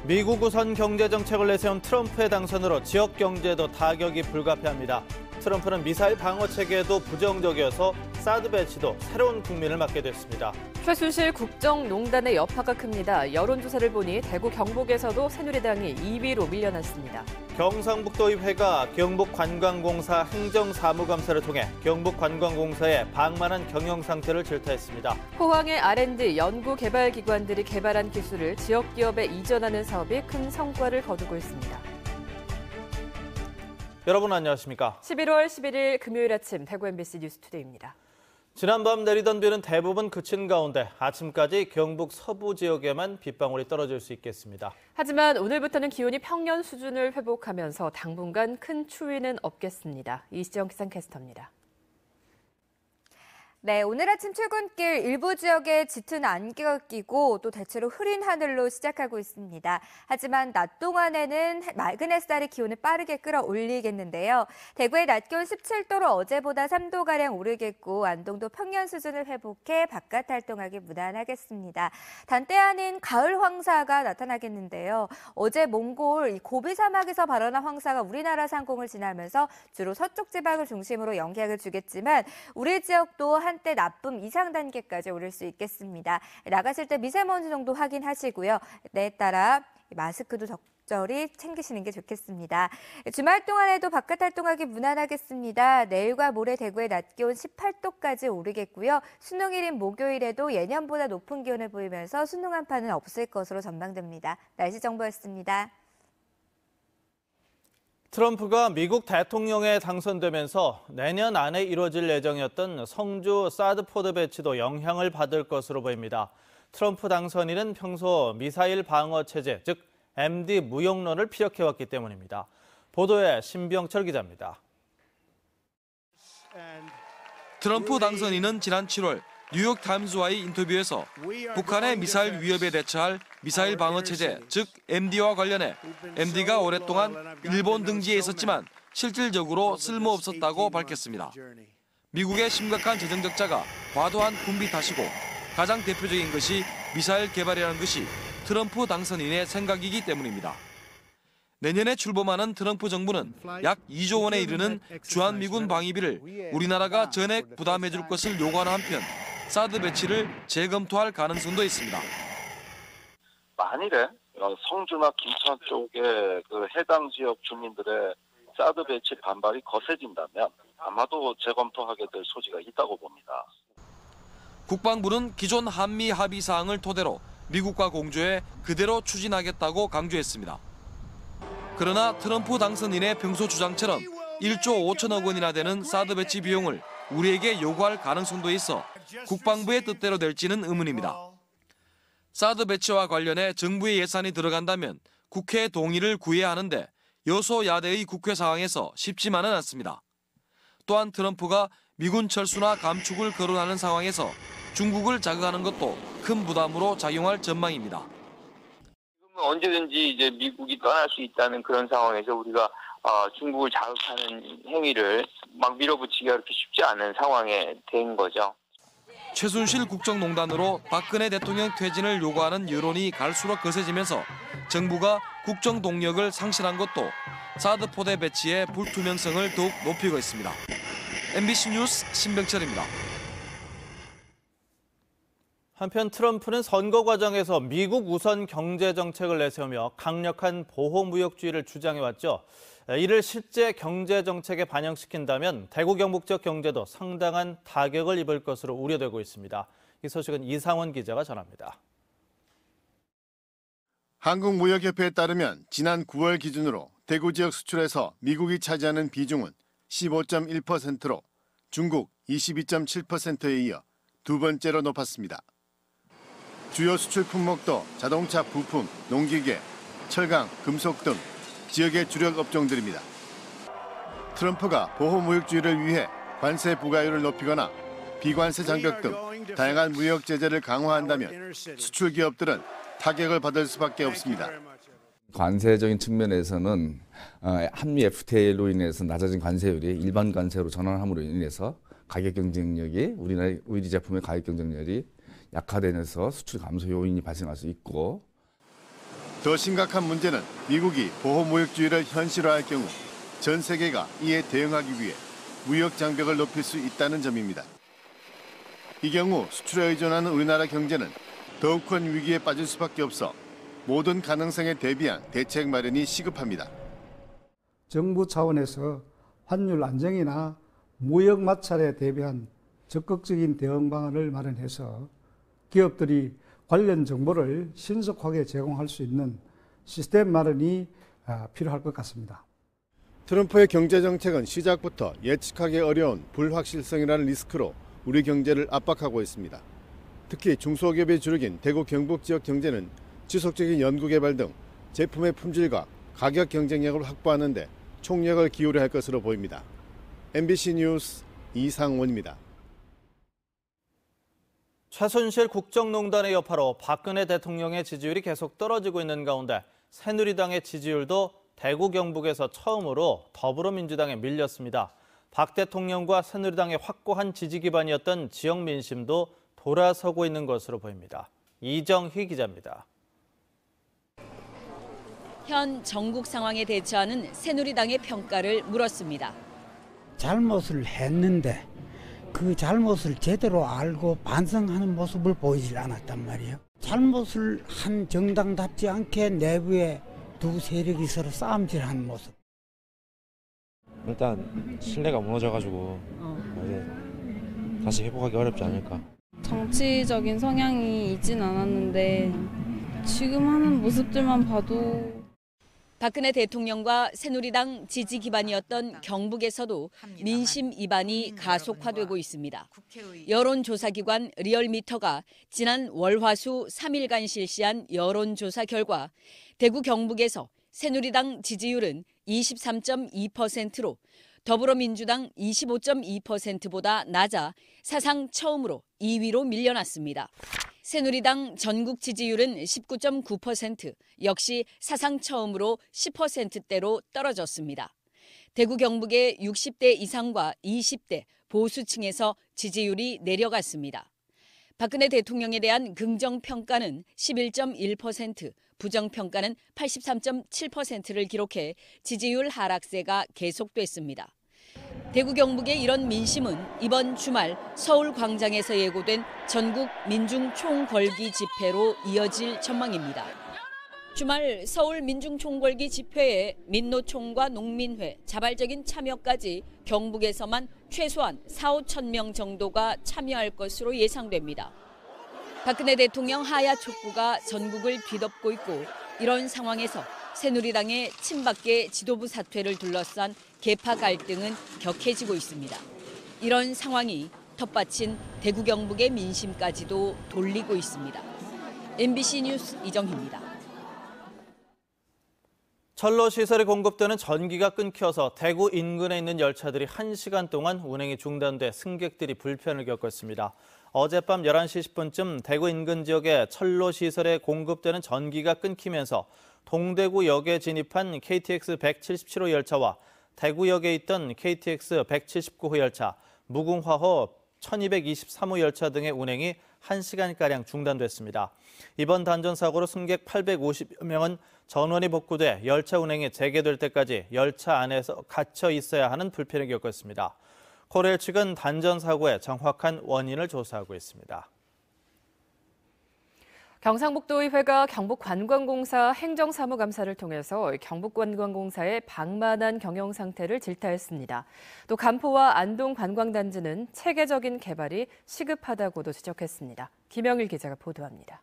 미국 우선 경제정책을 내세운 트럼프의 당선으로 지역 경제도 타격이 불가피합니다. 트럼프는 미사일 방어체계에도 부정적이어서 사드 배치도 새로운 국민을 맞게 됐습니다. 최순실 국정농단의 여파가 큽니다. 여론조사를 보니 대구 경북에서도 새누리당이 2위로 밀려났습니다. 경상북도의회가 경북관광공사 행정사무감사를 통해 경북관광공사의 방만한 경영 상태를 질타했습니다. 포항의 R&D 연구개발기관들이 개발한 기술을 지역기업에 이전하는 사업이 큰 성과를 거두고 있습니다. 여러분 안녕하십니까? 11월 11일 금요일 아침 대구 MBC 뉴스투데이입니다. 지난밤 내리던 비는 대부분 그친 가운데 아침까지 경북 서부 지역에만 빗방울이 떨어질 수 있겠습니다. 하지만 오늘부터는 기온이 평년 수준을 회복하면서 당분간 큰 추위는 없겠습니다. 이시정 기상캐스터입니다. 네, 오늘 아침 출근길 일부 지역에 짙은 안개가 끼고 또 대체로 흐린 하늘로 시작하고 있습니다. 하지만 낮 동안에는 맑은 햇살이 기온을 빠르게 끌어올리겠는데요. 대구의 낮 기온 17도로 어제보다 3도가량 오르겠고 안동도 평년 수준을 회복해 바깥 활동하기 무난하겠습니다. 단 때 아닌 가을 황사가 나타나겠는데요. 어제 몽골 고비 사막에서 발원한 황사가 우리나라 상공을 지나면서 주로 서쪽 지방을 중심으로 영향을 주겠지만 우리 지역도 한때 나쁨 이상 단계까지 오를 수 있겠습니다. 나가실 때 미세먼지 정도 확인하시고요. 때에 따라 마스크도 적절히 챙기시는 게 좋겠습니다. 주말 동안에도 바깥 활동하기 무난하겠습니다. 내일과 모레 대구의 낮 기온 18도까지 오르겠고요. 수능일인 목요일에도 예년보다 높은 기온을 보이면서 수능 한파는 없을 것으로 전망됩니다. 날씨 정보였습니다. 트럼프가 미국 대통령에 당선되면서 내년 안에 이루어질 예정이었던 성주 사드 포드 배치도 영향을 받을 것으로 보입니다. 트럼프 당선인은 평소 미사일 방어 체제, 즉 MD 무용론을 피력해왔기 때문입니다. 보도에 신병철 기자입니다. 트럼프 당선인은 지난 7월 뉴욕타임즈와의 인터뷰에서 북한의 미사일 위협에 대처할 미사일 방어 체제, 즉 MD와 관련해 MD가 오랫동안 일본 등지에 있었지만 실질적으로 쓸모없었다고 밝혔습니다. 미국의 심각한 재정 적자가 과도한 군비 탓이고 가장 대표적인 것이 미사일 개발이라는 것이 트럼프 당선인의 생각이기 때문입니다. 내년에 출범하는 트럼프 정부는 약 2조 원에 이르는 주한미군 방위비를 우리나라가 전액 부담해 줄 것을 요구하는 한편 사드 배치를 재검토할 가능성도 있습니다. 만일에 성주나 김천 쪽의 그 해당 지역 주민들의 사드 배치 반발이 거세진다면 아마도 재검토하게 될 소지가 있다고 봅니다. 국방부는 기존 한미 합의 사항을 토대로 미국과 공조해 그대로 추진하겠다고 강조했습니다. 그러나 트럼프 당선인의 평소 주장처럼 1조 5천억 원이나 되는 사드 배치 비용을 우리에게 요구할 가능성도 있어 국방부의 뜻대로 될지는 의문입니다. 사드 배치와 관련해 정부의 예산이 들어간다면 국회 동의를 구해야 하는데 여소야대의 국회 상황에서 쉽지만은 않습니다. 또한 트럼프가 미군 철수나 감축을 거론하는 상황에서 중국을 자극하는 것도 큰 부담으로 작용할 전망입니다. 언제든지 이제 미국이 떠날 수 있다는 그런 상황에서 우리가 중국을 자극하는 행위를 막 밀어붙이기가 그렇게 쉽지 않은 상황에 된 거죠. 최순실 국정농단으로 박근혜 대통령 퇴진을 요구하는 여론이 갈수록 거세지면서 정부가 국정 동력을 상실한 것도 사드 포대 배치의 불투명성을 더욱 높이고 있습니다. MBC 뉴스 신병철입니다. 한편 트럼프는 선거 과정에서 미국 우선 경제 정책을 내세우며 강력한 보호무역주의를 주장해왔죠. 이를 실제 경제 정책에 반영시킨다면 대구 경북 지역 경제도 상당한 타격을 입을 것으로 우려되고 있습니다. 이 소식은 이상원 기자가 전합니다. 한국무역협회에 따르면 지난 9월 기준으로 대구 지역 수출에서 미국이 차지하는 비중은 15.1%로 중국 22.7%에 이어 두 번째로 높았습니다. 주요 수출 품목도 자동차 부품, 농기계, 철강, 금속 등 지역의 주력 업종들입니다. 트럼프가 보호무역주의를 위해 관세 부과율을 높이거나 비관세 장벽 등 다양한 무역 제재를 강화한다면 수출 기업들은 타격을 받을 수밖에 없습니다. 관세적인 측면에서는 한미 FTA로 인해서 낮아진 관세율이 일반 관세로 전환함으로 인해서 가격 경쟁력이 우리 제품의 가격 경쟁력이 약화되면서 수출 감소 요인이 발생할 수 있고 더 심각한 문제는 미국이 보호무역주의를 현실화할 경우 전 세계가 이에 대응하기 위해 무역 장벽을 높일 수 있다는 점입니다. 이 경우 수출에 의존하는 우리나라 경제는 더욱 큰 위기에 빠질 수밖에 없어 모든 가능성에 대비한 대책 마련이 시급합니다. 정부 차원에서 환율 안정이나 무역 마찰에 대비한 적극적인 대응 방안을 마련해서 기업들이 관련 정보를 신속하게 제공할 수 있는 시스템 마련이 필요할 것 같습니다. 트럼프의 경제정책은 시작부터 예측하기 어려운 불확실성이라는 리스크로 우리 경제를 압박하고 있습니다. 특히 중소기업의 주력인 대구 경북 지역 경제는 지속적인 연구개발 등 제품의 품질과 가격 경쟁력을 확보하는 데 총력을 기울여야 할 것으로 보입니다. MBC 뉴스 이상원입니다. 최순실 국정농단의 여파로 박근혜 대통령의 지지율이 계속 떨어지고 있는 가운데 새누리당의 지지율도 대구 경북에서 처음으로 더불어민주당에 밀렸습니다. 박 대통령과 새누리당의 확고한 지지 기반이었던 지역 민심도 돌아서고 있는 것으로 보입니다. 이정희 기자입니다. 현 전국 상황에 대처하는 새누리당의 평가를 물었습니다. 잘못을 했는데 그 잘못을 제대로 알고 반성하는 모습을 보이질 않았단 말이에요. 잘못을 한 정당답지 않게 내부에 두 세력이 서로 싸움질하는 모습. 일단 신뢰가 무너져가지고 이제 다시 회복하기 어렵지 않을까. 정치적인 성향이 있진 않았는데 지금 하는 모습들만 봐도 박근혜 대통령과 새누리당 지지 기반이었던 경북에서도 민심 이반이 가속화되고 있습니다. 여론조사기관 리얼미터가 지난 월화수 3일간 실시한 여론조사 결과 대구 경북에서 새누리당 지지율은 23.2%로 더불어민주당 25.2%보다 낮아 사상 처음으로 2위로 밀려났습니다. 새누리당 전국 지지율은 19.9%, 역시 사상 처음으로 10%대로 떨어졌습니다. 대구 경북의 60대 이상과 20대 보수층에서 지지율이 내려갔습니다. 박근혜 대통령에 대한 긍정평가는 11.1%, 부정평가는 83.7%를 기록해 지지율 하락세가 계속됐습니다. 대구 경북의 이런 민심은 이번 주말 서울 광장에서 예고된 전국 민중 총궐기 집회로 이어질 전망입니다. 주말 서울 민중 총궐기 집회에 민노총과 농민회, 자발적인 참여까지 경북에서만 최소한 4-5천 명 정도가 참여할 것으로 예상됩니다. 박근혜 대통령 하야 촉구가 전국을 뒤덮고 있고 이런 상황에서 새누리당의 친박계 지도부 사퇴를 둘러싼 계파 갈등은 격해지고 있습니다. 이런 상황이 텃밭인 대구 경북의 민심까지도 돌리고 있습니다. MBC 뉴스 이정희입니다. 철로 시설이 공급되는 전기가 끊겨서 대구 인근에 있는 열차들이 1시간 동안 운행이 중단돼 승객들이 불편을 겪었습니다. 어젯밤 11시 10분쯤 대구 인근 지역의 철로 시설에 공급되는 전기가 끊기면서 동대구역에 진입한 KTX 177호 열차와 대구역에 있던 KTX 179호 열차, 무궁화호 1223호 열차 등의 운행이 1시간가량 중단됐습니다. 이번 단전 사고로 승객 850여 명은 전원이 복구돼 열차 운행이 재개될 때까지 열차 안에서 갇혀 있어야 하는 불편을 겪었습니다. 코레일 측은 단전 사고의 정확한 원인을 조사하고 있습니다. 경상북도의회가 경북관광공사 행정사무감사를 통해서 경북관광공사의 방만한 경영 상태를 질타했습니다. 또 간포와 안동 관광단지는 체계적인 개발이 시급하다고도 지적했습니다. 김영일 기자가 보도합니다.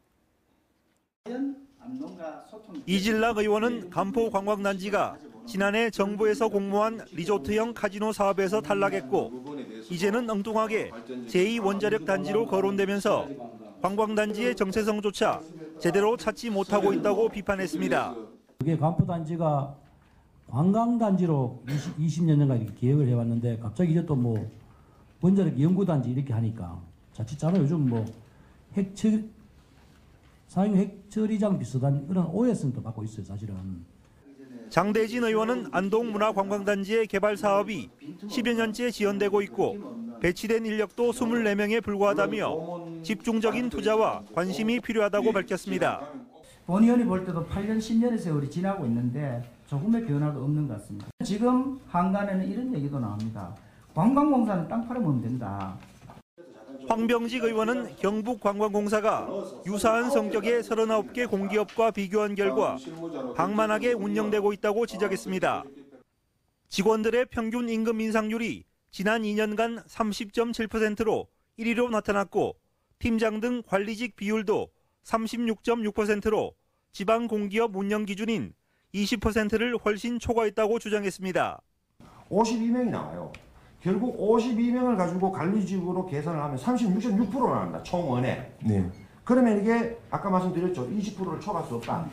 이질락 의원은 간포 관광단지가 지난해 정부에서 공모한 리조트형 카지노 사업에서 탈락했고 이제는 엉뚱하게 제2원자력 단지로 거론되면서 관광단지의 정체성조차 제대로 찾지 못하고 있다고 비판했습니다. 그게 간포단지가 관광단지로 20년 전까지 이렇게 기획을 해왔는데 갑자기 이제 또 뭐 원자력 연구단지 이렇게 하니까 자칫자로 요즘 뭐 사용 핵처리장 비슷한 그런 오해성도 받고 있어요, 사실은. 장대진 의원은 안동 문화관광단지의 개발 사업이 10여 년째 지연되고 있고 배치된 인력도 24명에 불과하다며 집중적인 투자와 관심이 필요하다고 밝혔습니다. 본 의원이 볼 때도 8년, 10년의 세월이 지나고 있는데 조금의 변화도 없는 것 같습니다. 지금 한간에는 이런 얘기도 나옵니다. 관광공사는 땅 팔아먹으면 된다. 황병직 의원은 경북관광공사가 유사한 성격의 39개 공기업과 비교한 결과 방만하게 운영되고 있다고 지적했습니다. 직원들의 평균 임금 인상률이 지난 2년간 30.7%로 1위로 나타났고 팀장 등 관리직 비율도 36.6%로 지방 공기업 운영 기준인 20%를 훨씬 초과했다고 주장했습니다. 52명이 나와요. 결국 52명을 가지고 관리직으로 계산을 하면 36.6%가 나옵니다. 총원에. 네. 그러면 이게 아까 말씀드렸죠. 20%를 초과할 수 없다.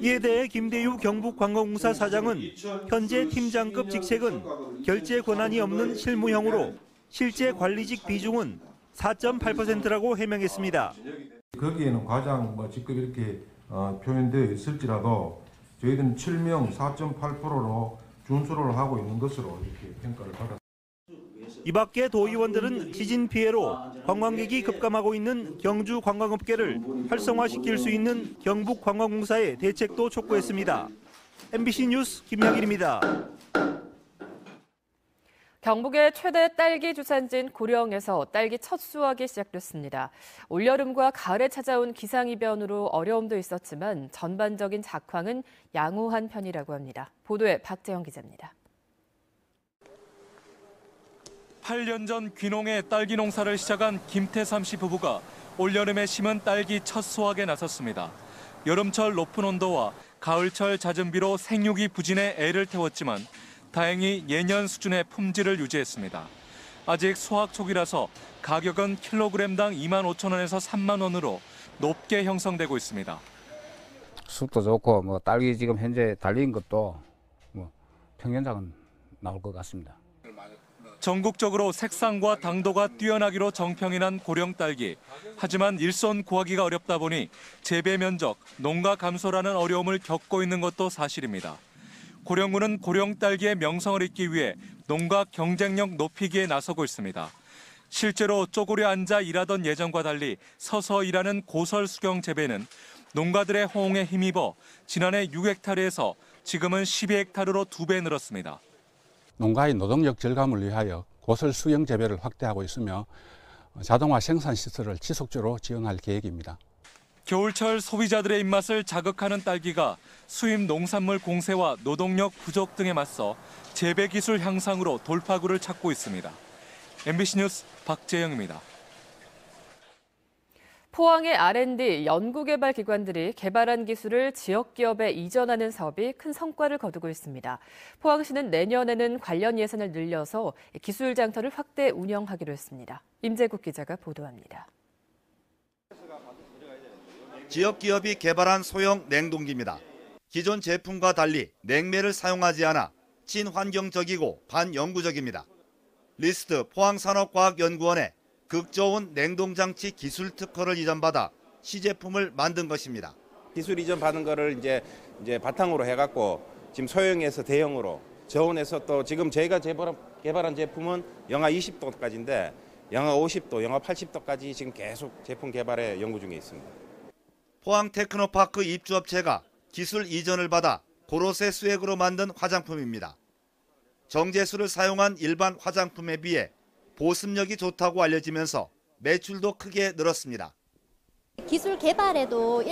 이에 대해 김대유 경북관광공사 사장은 현재 팀장급 직책은 결제 권한이 없는 실무형으로 실제 관리직 비중은 4.8%라고 해명했습니다. 거기에는 과장 직급 이렇게 표현되어 있을지라도 저희들은 7명 4.8%로 준수를 하고 있는 것으로 이렇게 평가를 받았습니다. 이 밖에 도의원들은 지진 피해로 관광객이 급감하고 있는 경주 관광업계를 활성화시킬 수 있는 경북관광공사의 대책도 촉구했습니다. MBC 뉴스 김양일입니다. 경북의 최대 딸기 주산지인 고령에서 딸기 첫 수확이 시작됐습니다. 올여름과 가을에 찾아온 기상이변으로 어려움도 있었지만 전반적인 작황은 양호한 편이라고 합니다. 보도에 박재영 기자입니다. 8년 전 귀농에 딸기 농사를 시작한 김태삼 씨 부부가 올여름에 심은 딸기 첫 수확에 나섰습니다. 여름철 높은 온도와 가을철 잦은 비로 생육이 부진해 애를 태웠지만 다행히 예년 수준의 품질을 유지했습니다. 아직 수확 초기라서 가격은 킬로그램당 25,000원에서 3만 원으로 높게 형성되고 있습니다. 숲도 좋고 딸기 지금 현재 달린 것도 평년작은 나올 것 같습니다. 전국적으로 색상과 당도가 뛰어나기로 정평이 난 고령 딸기. 하지만 일손 구하기가 어렵다 보니 재배 면적, 농가 감소라는 어려움을 겪고 있는 것도 사실입니다. 고령군은 고령 딸기의 명성을 잇기 위해 농가 경쟁력 높이기에 나서고 있습니다. 실제로 쪼그려 앉아 일하던 예전과 달리 서서 일하는 고설 수경 재배는 농가들의 호응에 힘입어 지난해 6헥타르에서 지금은 12헥타르로 2배 늘었습니다. 농가의 노동력 절감을 위하여 고설 수경 재배를 확대하고 있으며 자동화 생산 시설을 지속적으로 지원할 계획입니다. 겨울철 소비자들의 입맛을 자극하는 딸기가 수입 농산물 공세와 노동력 부족 등에 맞서 재배 기술 향상으로 돌파구를 찾고 있습니다. MBC 뉴스 박재영입니다. 포항의 R&D 연구개발 기관들이 개발한 기술을 지역 기업에 이전하는 사업이 큰 성과를 거두고 있습니다. 포항시는 내년에는 관련 예산을 늘려서 기술 장터를 확대 운영하기로 했습니다. 임재국 기자가 보도합니다. 지역 기업이 개발한 소형 냉동기입니다. 기존 제품과 달리 냉매를 사용하지 않아 친환경적이고 반영구적입니다. 리스트 포항산업과학연구원에 극저온 냉동장치 기술 특허를 이전받아 시제품을 만든 것입니다. 기술 이전 받은 거를 이제 바탕으로 해갖고 지금 소형에서 대형으로 저온에서 또 지금 저희가 개발한 제품은 영하 20도까지인데 영하 50도, 영하 80도까지 지금 계속 제품 개발에 연구 중에 있습니다. 포항 테크노파크 입주업체가 기술 이전을 받아 고로쇠 수액으로 만든 화장품입니다. 정제수를 사용한 일반 화장품에 비해 보습력이 좋다고 알려지면서 매출도 크게 늘었습니다. 기술 개발에도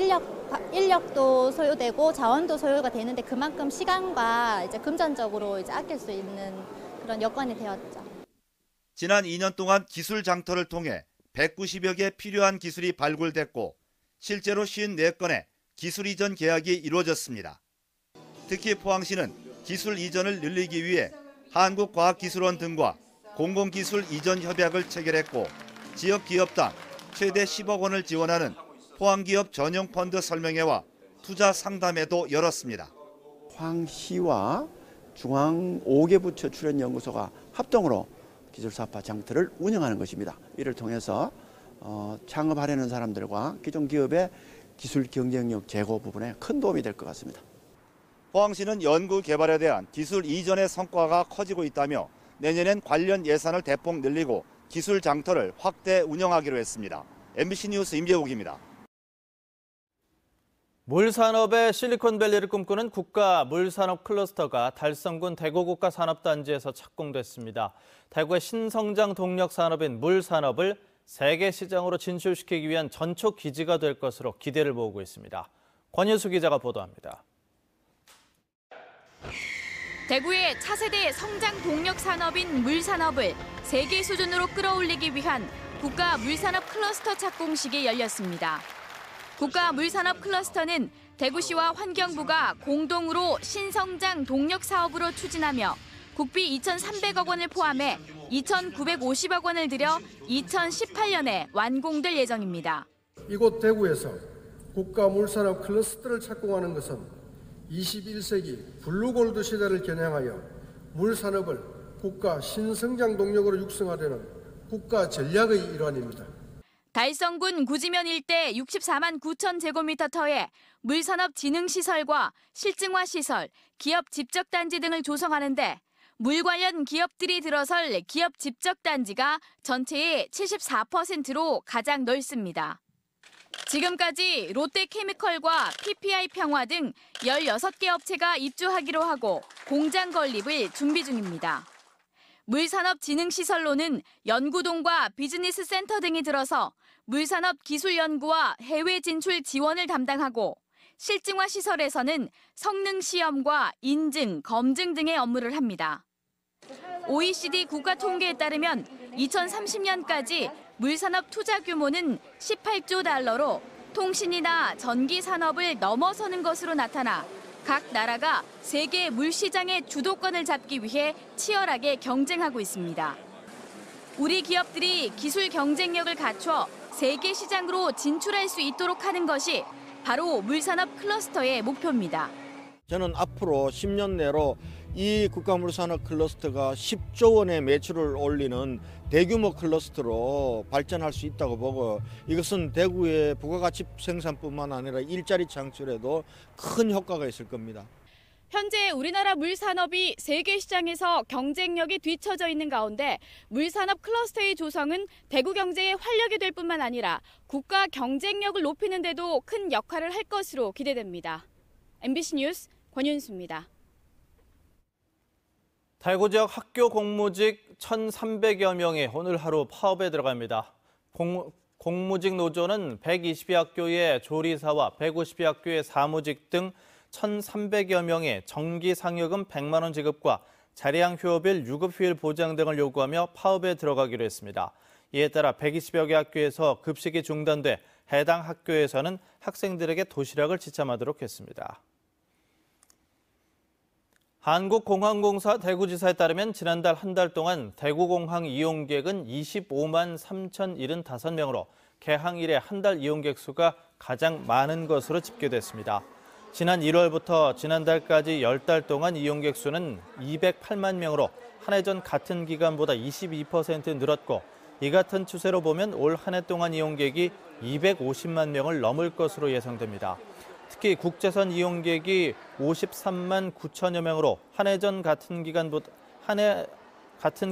인력도 소요되고 자원도 소요가 되는데 그만큼 시간과 금전적으로 아낄 수 있는 그런 여건이 되었죠. 지난 2년 동안 기술 장터를 통해 190여 개 필요한 기술이 발굴됐고 실제로 54건의 기술 이전 계약이 이루어졌습니다. 특히 포항시는 기술 이전을 늘리기 위해 한국과학기술원 등과 공공기술 이전 협약을 체결했고 지역 기업당 최대 10억 원을 지원하는 포항기업 전용 펀드 설명회와 투자 상담회도 열었습니다. 포항시와 중앙 5개 부처 출연연구소가 합동으로 기술사업화 장터를 운영하는 것입니다. 이를 통해서 창업하려는 사람들과 기존 기업의 기술 경쟁력 제고 부분에 큰 도움이 될 것 같습니다. 포항시는 연구 개발에 대한 기술 이전의 성과가 커지고 있다며 내년엔 관련 예산을 대폭 늘리고 기술 장터를 확대 운영하기로 했습니다. MBC 뉴스 임재욱입니다. 물산업의 실리콘밸리를 꿈꾸는 국가 물산업 클러스터가 달성군 대구국가산업단지에서 착공됐습니다. 대구의 신성장 동력 산업인 물산업을 세계 시장으로 진출시키기 위한 전초 기지가 될 것으로 기대를 모으고 있습니다. 권유수 기자가 보도합니다. 대구의 차세대 성장 동력 산업인 물산업을 세계 수준으로 끌어올리기 위한 국가 물산업 클러스터 착공식이 열렸습니다. 국가 물산업 클러스터는 대구시와 환경부가 공동으로 신성장 동력 사업으로 추진하며 국비 2,300억 원을 포함해 2,950억 원을 들여 2018년에 완공될 예정입니다. 이곳 대구에서 국가 물산업 클러스터를 착공하는 것은 21세기 블루골드 시대를 겨냥하여 물산업을 국가 신성장 동력으로 육성하려는 국가 전략의 일환입니다. 달성군 구지면 일대 64만 9천 제곱미터터에 물산업 진흥시설과 실증화 시설, 기업 집적단지 등을 조성하는 데 물 관련 기업들이 들어설 기업 집적단지가 전체의 74%로 가장 넓습니다. 지금까지 롯데케미컬과 PPI 평화 등 16개 업체가 입주하기로 하고 공장 건립을 준비 중입니다. 물산업 진흥시설로는 연구동과 비즈니스 센터 등이 들어서 물산업 기술 연구와 해외 진출 지원을 담당하고 실증화 시설에서는 성능 시험과 인증, 검증 등의 업무를 합니다. OECD 국가 통계에 따르면 2030년까지 물산업 투자 규모는 18조 달러로 통신이나 전기 산업을 넘어서는 것으로 나타나 각 나라가 세계 물시장의 주도권을 잡기 위해 치열하게 경쟁하고 있습니다. 우리 기업들이 기술 경쟁력을 갖춰 세계 시장으로 진출할 수 있도록 하는 것이 바로 물산업 클러스터의 목표입니다. 저는 앞으로 10년 내로 이 국가물산업 클러스터가 10조 원의 매출을 올리는 대규모 클러스터로 발전할 수 있다고 보고 이것은 대구의 부가가치 생산뿐만 아니라 일자리 창출에도 큰 효과가 있을 겁니다. 현재 우리나라 물산업이 세계 시장에서 경쟁력이 뒤처져 있는 가운데 물산업 클러스터의 조성은 대구 경제의 활력이 될 뿐만 아니라 국가 경쟁력을 높이는 데도 큰 역할을 할 것으로 기대됩니다. MBC 뉴스 권윤수입니다. 대구 지역 학교 공무직 1,300여 명이 오늘 하루 파업에 들어갑니다. 공무직 노조는 120여 학교의 조리사와 150여 학교의 사무직 등 1,300여 명의 정기 상여금 100만 원 지급과 자리양 휴업일, 유급휴일 보장 등을 요구하며 파업에 들어가기로 했습니다. 이에 따라 120여 개 학교에서 급식이 중단돼 해당 학교에서는 학생들에게 도시락을 지참하도록 했습니다. 한국공항공사 대구지사에 따르면 지난달 한 달 동안 대구공항 이용객은 25만 3,075명으로 개항 이래 한 달 이용객 수가 가장 많은 것으로 집계됐습니다. 지난 1월부터 지난달까지 10달 동안 이용객 수는 208만 명으로 한 해 전 같은 기간보다 22% 늘었고 이 같은 추세로 보면 올 한 해 동안 이용객이 250만 명을 넘을 것으로 예상됩니다. 특히 국제선 이용객이 53만 9천여 명으로 한 해 전 같은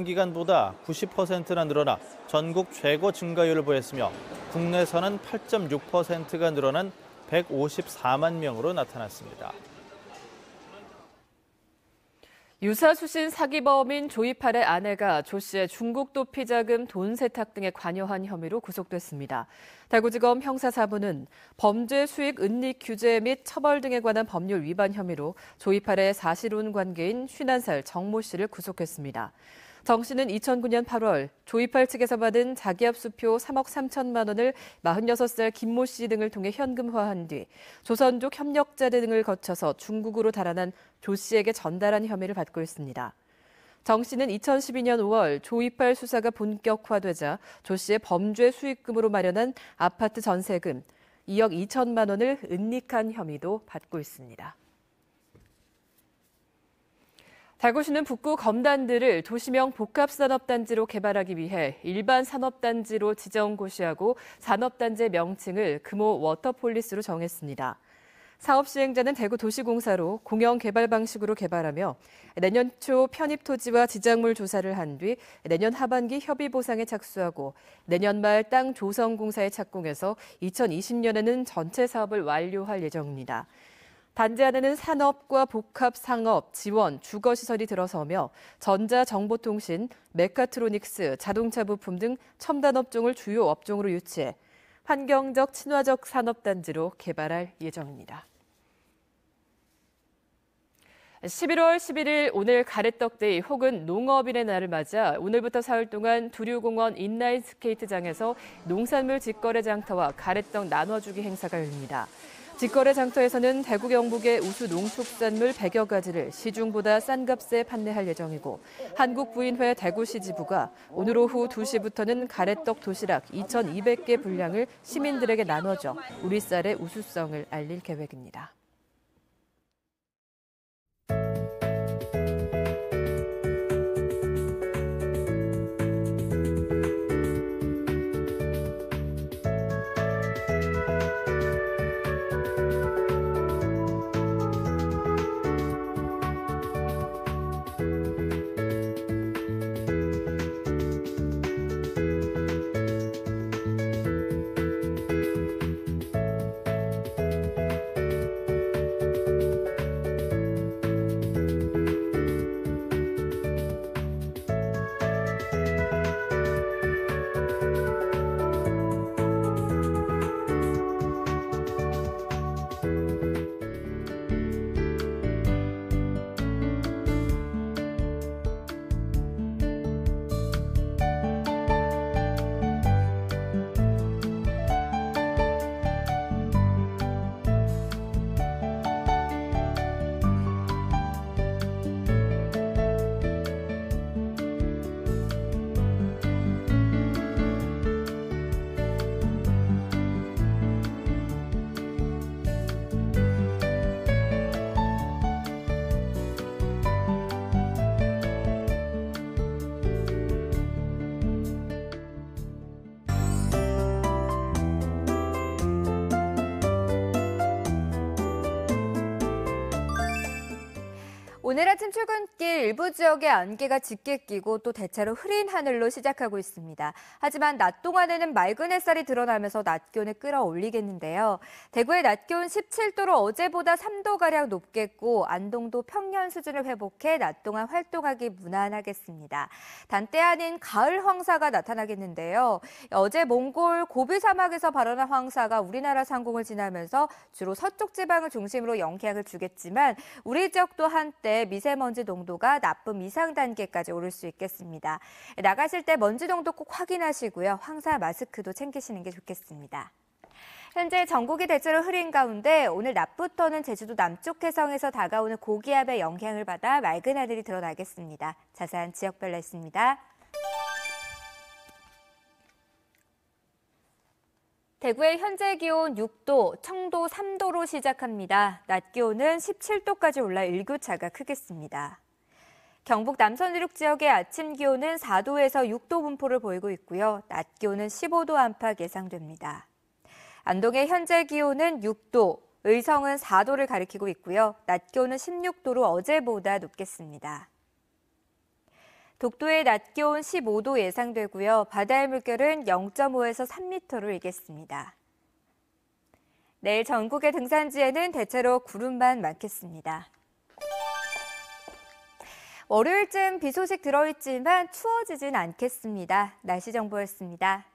기간보다 90%나 늘어나 전국 최고 증가율을 보였으며 국내선은 8.6%가 늘어난 154만 명으로 나타났습니다. 유사수신 사기범인 조이팔의 아내가 조 씨의 중국 도피 자금, 돈 세탁 등에 관여한 혐의로 구속됐습니다. 대구지검 형사4부는 범죄 수익 은닉 규제 및 처벌 등에 관한 법률 위반 혐의로 조이팔의 사실혼 관계인 51살 정모 씨를 구속했습니다. 정 씨는 2009년 8월 조이팔 측에서 받은 자기압 수표 3억 3천만 원을 46살 김모 씨 등을 통해 현금화한 뒤 조선족 협력자 등을 거쳐서 중국으로 달아난 조 씨에게 전달한 혐의를 받고 있습니다. 정 씨는 2012년 5월 조이팔 수사가 본격화되자 조 씨의 범죄 수익금으로 마련한 아파트 전세금 2억 2천만 원을 은닉한 혐의도 받고 있습니다. 대구시는 북구 검단들을 도시명 복합산업단지로 개발하기 위해 일반 산업단지로 지정 고시하고 산업단지의 명칭을 금호 워터폴리스로 정했습니다. 사업 시행자는 대구도시공사로 공영 개발 방식으로 개발하며 내년 초 편입 토지와 지작물 조사를 한 뒤 내년 하반기 협의 보상에 착수하고 내년 말 땅 조성공사에 착공해서 2020년에는 전체 사업을 완료할 예정입니다. 단지 안에는 산업과 복합 상업, 지원, 주거시설이 들어서며 전자정보통신, 메카트로닉스, 자동차 부품 등 첨단 업종을 주요 업종으로 유치해 환경적 친화적 산업단지로 개발할 예정입니다. 11월 11일 오늘 가래떡데이 혹은 농업인의 날을 맞아 오늘부터 사흘 동안 두류공원 인라인 스케이트장에서 농산물 직거래 장터와 가래떡 나눠주기 행사가 열립니다. 직거래 장터에서는 대구 경북의 우수 농축산물 100여 가지를 시중보다 싼 값에 판매할 예정이고 한국부인회 대구시 지부가 오늘 오후 2시부터는 가래떡 도시락 2,200개 분량을 시민들에게 나눠줘 우리 쌀의 우수성을 알릴 계획입니다. 오늘 아침 출근길 일부 지역에 안개가 짙게 끼고 또 대체로 흐린 하늘로 시작하고 있습니다. 하지만 낮 동안에는 맑은 햇살이 드러나면서 낮 기온을 끌어올리겠는데요. 대구의 낮 기온 17도로 어제보다 3도가량 높겠고 안동도 평년 수준을 회복해 낮 동안 활동하기 무난하겠습니다. 단 때 아닌 가을 황사가 나타나겠는데요. 어제 몽골 고비 사막에서 발원한 황사가 우리나라 상공을 지나면서 주로 서쪽 지방을 중심으로 영향을 주겠지만 우리 지역도 한때 미세먼지 농도가 나쁨 이상 단계까지 오를 수 있겠습니다. 나가실 때 먼지 농도 꼭 확인하시고요. 황사 마스크도 챙기시는 게 좋겠습니다. 현재 전국이 대체로 흐린 가운데 오늘 낮부터는 제주도 남쪽 해성에서 다가오는 고기압의 영향을 받아 맑은 하늘이 드러나겠습니다. 자세한 지역별로 있습니다. 대구의 현재 기온 6도, 청도 3도로 시작합니다. 낮 기온은 17도까지 올라 일교차가 크겠습니다. 경북 남선 이륙 지역의 아침 기온은 4도에서 6도 분포를 보이고 있고요. 낮 기온은 15도 안팎 예상됩니다. 안동의 현재 기온은 6도, 의성은 4도를 가리키고 있고요. 낮 기온은 16도로 어제보다 높겠습니다. 독도의 낮 기온 15도 예상되고요. 바다의 물결은 0.5에서 3m로 일겠습니다. 내일 전국의 등산지에는 대체로 구름만 많겠습니다. 월요일쯤 비 소식 들어있지만 추워지진 않겠습니다. 날씨 정보였습니다.